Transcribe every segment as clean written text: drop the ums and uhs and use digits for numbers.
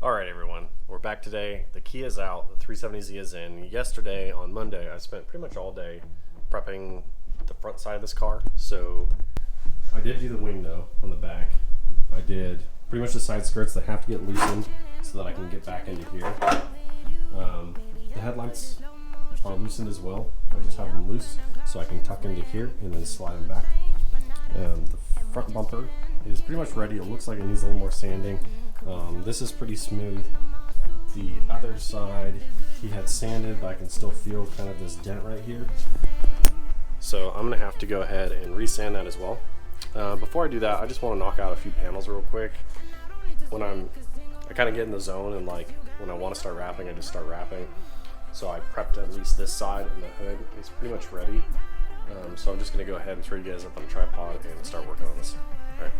Alright everyone, we're back today. The key is out, the 370Z is in. Yesterday, on Monday, I spent pretty much all day prepping the front side of this car. So I did do the wing though, on the back. I did pretty much the side skirts that have to get loosened so that I can get back into here. The headlights are loosened as well. I just have them loose so I can tuck into here and then slide them back. The front bumper is pretty much ready. It looks like it needs a little more sanding. This is pretty smooth. The other side he had sanded, but I can still feel kind of this dent right here. So I'm gonna have to go ahead and resand that as well. Before I do that, I just want to knock out a few panels real quick. When I kind of get in the zone and like when I want to start wrapping, I just start wrapping. So I prepped at least this side, and the hood is pretty much ready. So I'm just gonna go ahead and throw you guys up on a tripod and start working on this. All right.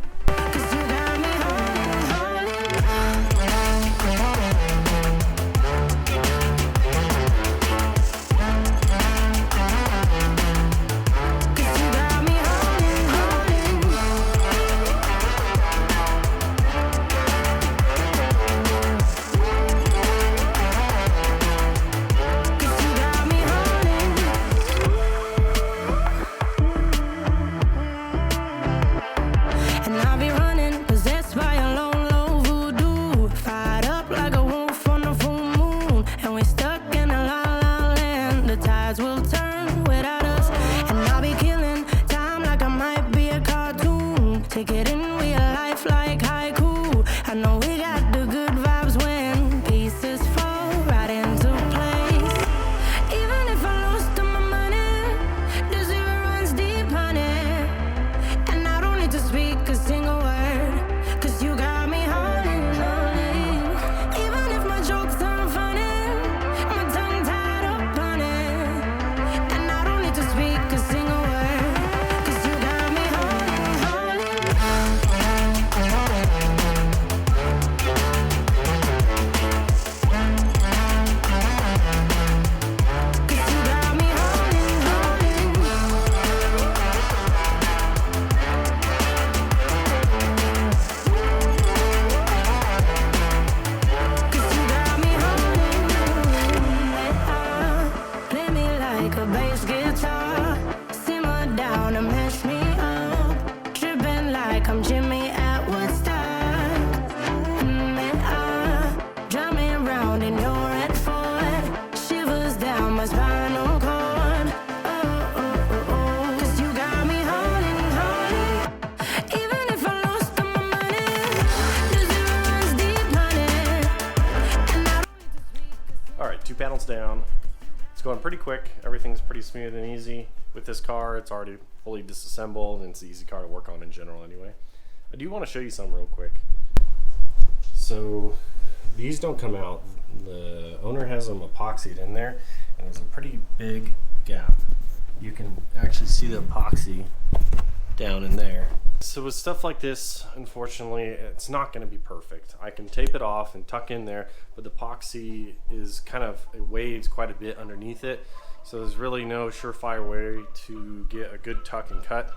Two panels down. It's going pretty quick. Everything's pretty smooth and easy. With this car, it's already fully disassembled, and it's an easy car to work on in general anyway. I do want to show you something real quick. So these don't come out. The owner has them epoxied in there, and there's a pretty big gap. You can actually see the epoxy down in there. So with stuff like this, unfortunately, it's not going to be perfect. I can tape it off and tuck in there, but the epoxy is kind of, it waves quite a bit underneath it. So there's really no surefire way to get a good tuck and cut.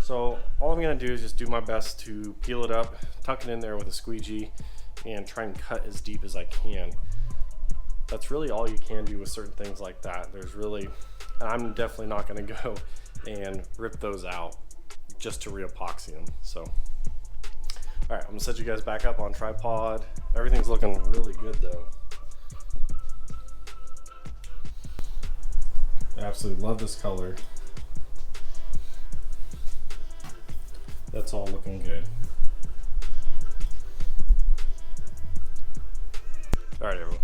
So all I'm going to do is just do my best to peel it up, tuck it in there with a squeegee, and try and cut as deep as I can. That's really all you can do with certain things like that. There's really, I'm definitely not going to go and rip those out just to re-epoxy them. So all right, I'm gonna set you guys back up on tripod. Everything's looking really good though. I absolutely love this color. That's all looking good. All right, everyone.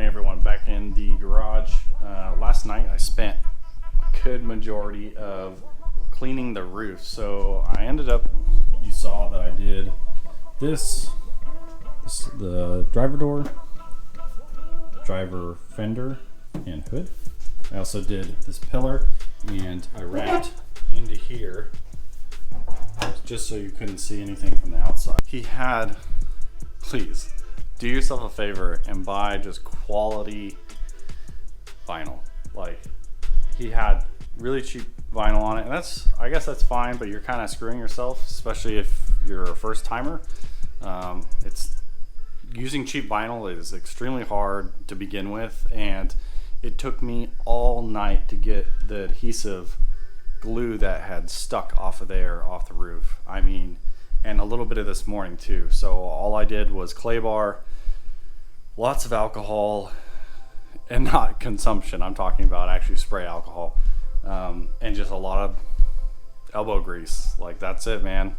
morning, everyone. Back in the garage. Last night I spent a good majority of cleaning the roof. So I ended up, you saw that I did this the driver door, driver fender, and hood. I also did this pillar, and I wrapped into here just so you couldn't see anything from the outside. He had, please do yourself a favor and buy just quality vinyl. Like, he had really cheap vinyl on it, and I guess that's fine, but you're kind of screwing yourself, especially if you're a first timer. It's using cheap vinyl is extremely hard to begin with, and it took me all night to get the adhesive glue that had stuck off of there off the roof. I mean, and a little bit of this morning too. So all I did was clay bar, lots of alcohol, and not consumption, I'm talking about actually spray alcohol, and just a lot of elbow grease. Like, that's it, man.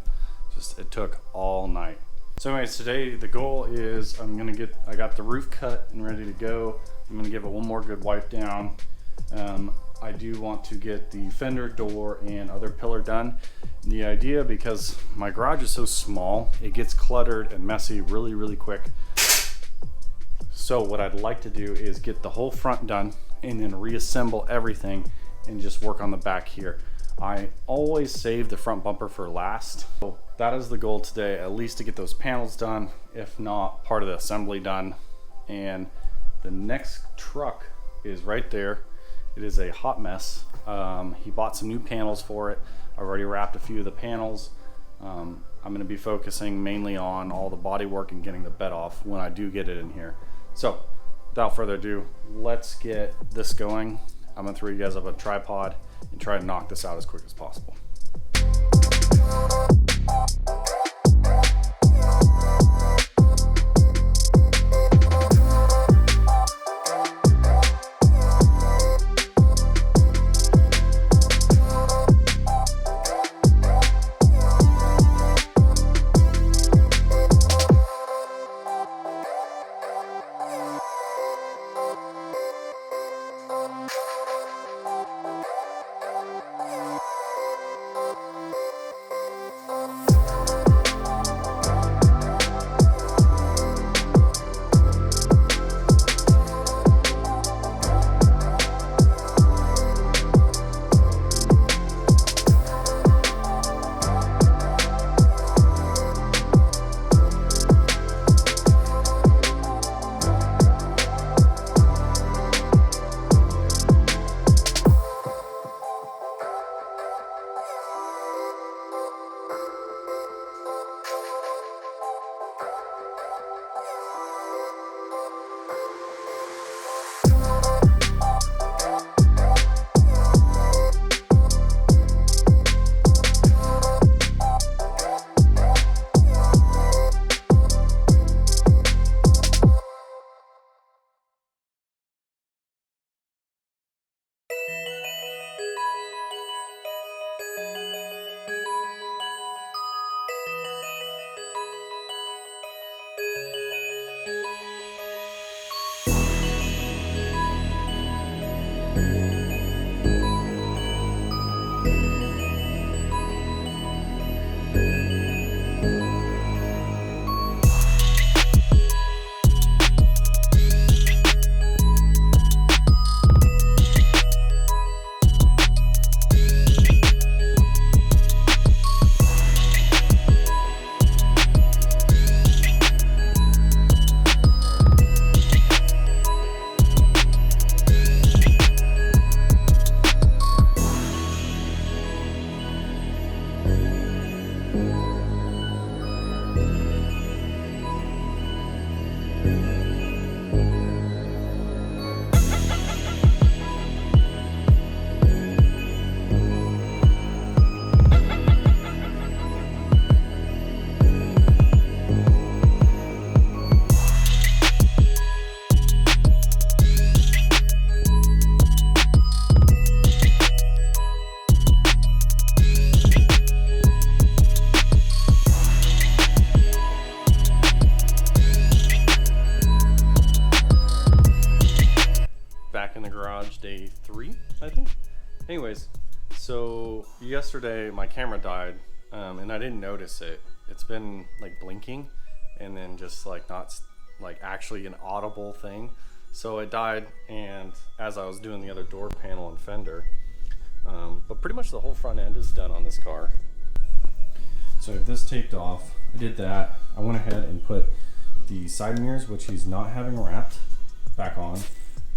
Just, it took all night. So anyways, today the goal is I got the roof cut and ready to go. I'm gonna give it one more good wipe down. I do want to get the fender, door, and other pillar done. And the idea, because my garage is so small, it gets cluttered and messy really, really quick. So what I'd like to do is get the whole front done and then reassemble everything and just work on the back here. I always save the front bumper for last. So that is the goal today, at least to get those panels done, if not part of the assembly done. And the next truck is right there. It is a hot mess. He bought some new panels for it. I've already wrapped a few of the panels. I'm gonna be focusing mainly on all the body work and getting the bed off when I do get it in here. So without further ado, let's get this going. I'm gonna throw you guys up a tripod and try to knock this out as quick as possible. garage day 3, I think. Anyways, so yesterday my camera died, and I didn't notice it. It's been like blinking and then just like not like actually an audible thing. So it died, and as I was doing the other door panel and fender, but pretty much the whole front end is done on this car. So if this taped off, I did that. I went ahead and put the side mirrors, which he's not having wrapped, back on.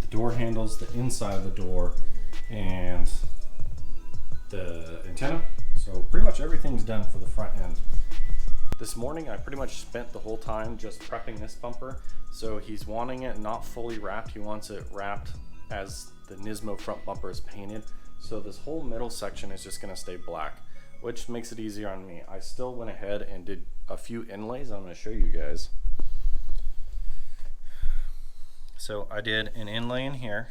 The door handles, the inside of the door, and the antenna. So pretty much everything's done for the front end. This morning I pretty much spent the whole time just prepping this bumper. So he's wanting it not fully wrapped. He wants it wrapped as the NISMO front bumper is painted. So this whole middle section is just going to stay black, which makes it easier on me. I still went ahead and did a few inlays. I'm going to show you guys. So I did an inlay in here,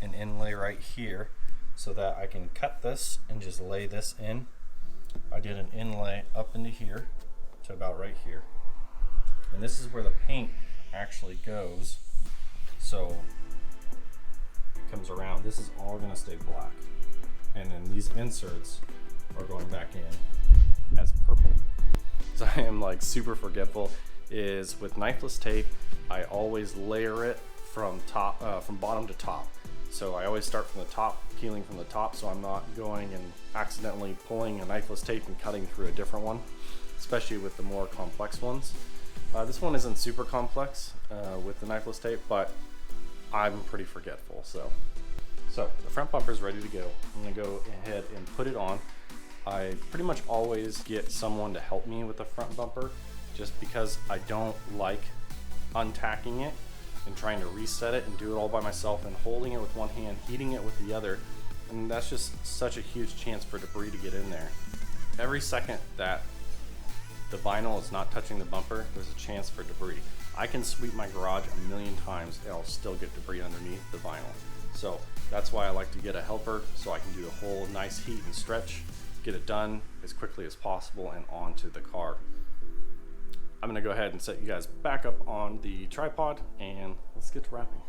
an inlay right here, so that I can cut this and just lay this in. I did an inlay up into here to about right here. And this is where the paint actually goes. So it comes around. This is all going to stay black. And then these inserts are going back in as purple. So I am like super forgetful. Is with knifeless tape, I always layer it from bottom to top. So I always start from the top, peeling from the top, so I'm not going and accidentally pulling a knifeless tape and cutting through a different one, especially with the more complex ones. This one isn't super complex with the knifeless tape, but I'm pretty forgetful. So the front bumper is ready to go. I'm gonna go ahead and put it on. I pretty much always get someone to help me with the front bumper, just because I don't like untacking it and trying to reset it and do it all by myself and holding it with one hand, heating it with the other. And that's just such a huge chance for debris to get in there. Every second that the vinyl is not touching the bumper, there's a chance for debris. I can sweep my garage a million times and I'll still get debris underneath the vinyl. So that's why I like to get a helper, so I can do the whole nice heat and stretch, get it done as quickly as possible and onto the car. I'm gonna go ahead and set you guys back up on the tripod and let's get to wrapping.